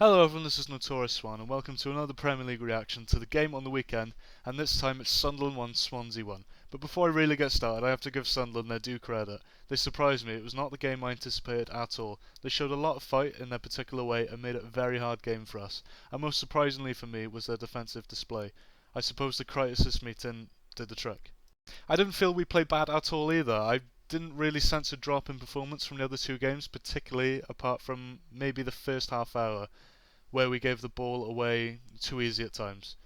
Hello everyone, this is NotoriousSwan and welcome to another Premier League reaction to the game on the weekend, and this time it's Sunderland 1, Swansea 1. But before I really get started, I have to give Sunderland their due credit. They surprised me. It was not the game I anticipated at all. They showed a lot of fight in their particular way and made it a very hard game for us. And most surprisingly for me was their defensive display. I suppose the crisis meeting did the trick. I didn't feel we played bad at all either. I didn't really sense a drop in performance from the other two games, particularly apart from maybe the first half hour, where we gave the ball away too easy at times.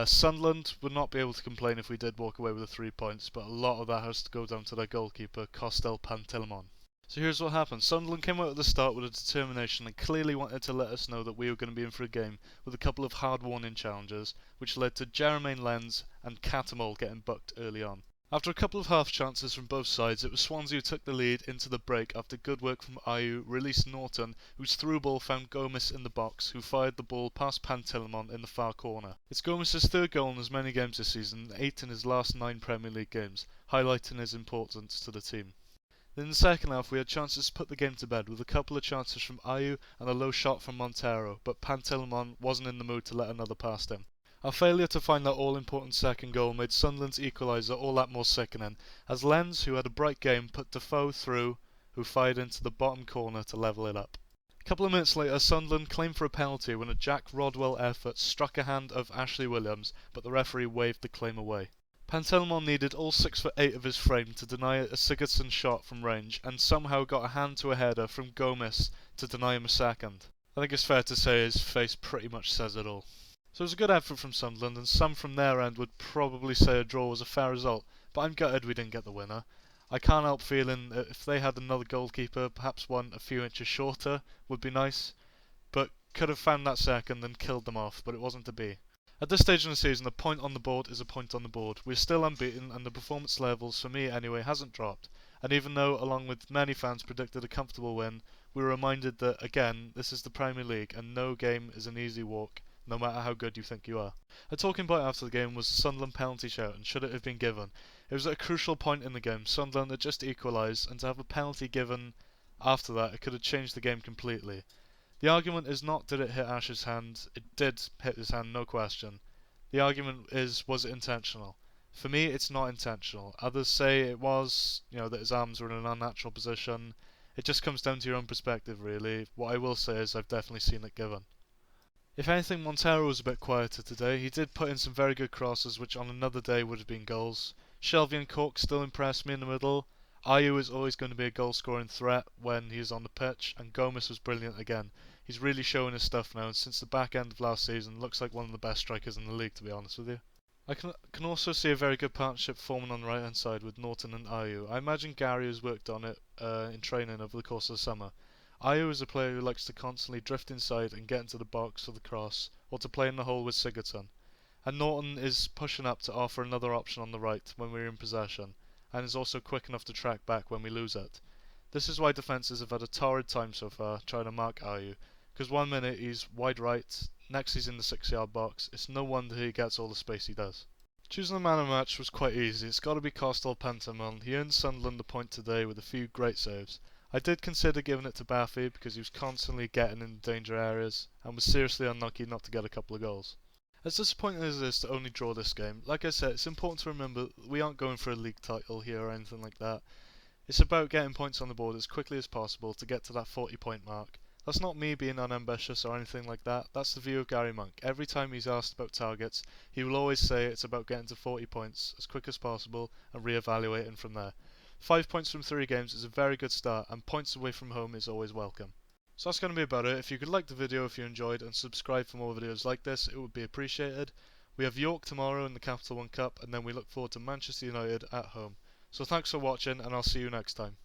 Sunderland would not be able to complain if we did walk away with the 3 points, but a lot of that has to go down to their goalkeeper, Costel Pantilimon. So here's what happened. Sunderland came out at the start with a determination and clearly wanted to let us know that we were going to be in for a game with a couple of hard warning challenges, which led to Jermaine Lenz and Catamol getting booked early on. After a couple of half chances from both sides, it was Swansea who took the lead into the break after good work from Ayew released Norton, whose through ball found Gomis in the box, who fired the ball past Pantilimon in the far corner. It's Gomis' third goal in as many games this season, 8 in his last 9 Premier League games, highlighting his importance to the team. In the second half we had chances to put the game to bed with a couple of chances from Ayew and a low shot from Montero, but Pantilimon wasn't in the mood to let another past him. Our failure to find that all-important second goal made Sunderland's equaliser all that more sickening, as Lenz, who had a bright game, put Defoe through, who fired into the bottom corner to level it up. A couple of minutes later, Sunderland claimed for a penalty when a Jack Rodwell effort struck a hand of Ashley Williams, but the referee waved the claim away. Pantilimon needed all 6'8" of his frame to deny a Sigurdsson shot from range, and somehow got a hand to a header from Gomis to deny him a second. I think it's fair to say his face pretty much says it all. So it was a good effort from Sunderland, and some from their end would probably say a draw was a fair result, but I'm gutted we didn't get the winner. I can't help feeling that if they had another goalkeeper, perhaps one a few inches shorter, would be nice, but could have found that second and killed them off, but it wasn't to be. At this stage in the season, a point on the board is a point on the board. We're still unbeaten, and the performance levels, for me anyway, hasn't dropped. And even though, along with many fans, predicted a comfortable win, we were reminded that, again, this is the Premier League, and no game is an easy walk, no matter how good you think you are. A talking point after the game was the Sunderland penalty shout, and should it have been given. It was at a crucial point in the game. Sunderland had just equalised, and to have a penalty given after that, it could have changed the game completely. The argument is not did it hit Ash's hand. It did hit his hand, no question. The argument is, was it intentional? For me, it's not intentional. Others say it was, that his arms were in an unnatural position. It just comes down to your own perspective, really. What I will say is I've definitely seen it given. If anything, Montero was a bit quieter today. He did put in some very good crosses, which on another day would have been goals. Shelvey and Cork still impressed me in the middle. Ayew is always going to be a goal-scoring threat when he's on the pitch, and Gomis was brilliant again. He's really showing his stuff now, and since the back end of last season, looks like one of the best strikers in the league, to be honest with you. I can also see a very good partnership forming on the right-hand side with Norton and Ayew. I imagine Gary has worked on it in training over the course of the summer. Ayew is a player who likes to constantly drift inside and get into the box for the cross, or to play in the hole with Sigurdsson. And Norton is pushing up to offer another option on the right when we're in possession, and is also quick enough to track back when we lose it. This is why defences have had a torrid time so far trying to mark Ayew, because 1 minute he's wide right, next he's in the 6-yard box. It's no wonder he gets all the space he does. Choosing the man of the match was quite easy. It's got to be Costel Pantilimon. He earned Sunderland the point today with a few great saves. I did consider giving it to Baffy because he was constantly getting in danger areas and was seriously unlucky not to get a couple of goals. As disappointing as it is to only draw this game, like I said, it's important to remember that we aren't going for a league title here or anything like that. It's about getting points on the board as quickly as possible to get to that 40-point mark. That's not me being unambitious or anything like that. That's the view of Gary Monk. Every time he's asked about targets, he will always say it's about getting to 40 points as quick as possible and re-evaluating from there. 5 points from 3 games is a very good start, and points away from home is always welcome. So that's going to be about it. If you could like the video if you enjoyed and subscribe for more videos like this, it would be appreciated. We have York tomorrow in the Capital One Cup, and then we look forward to Manchester United at home. So thanks for watching, and I'll see you next time.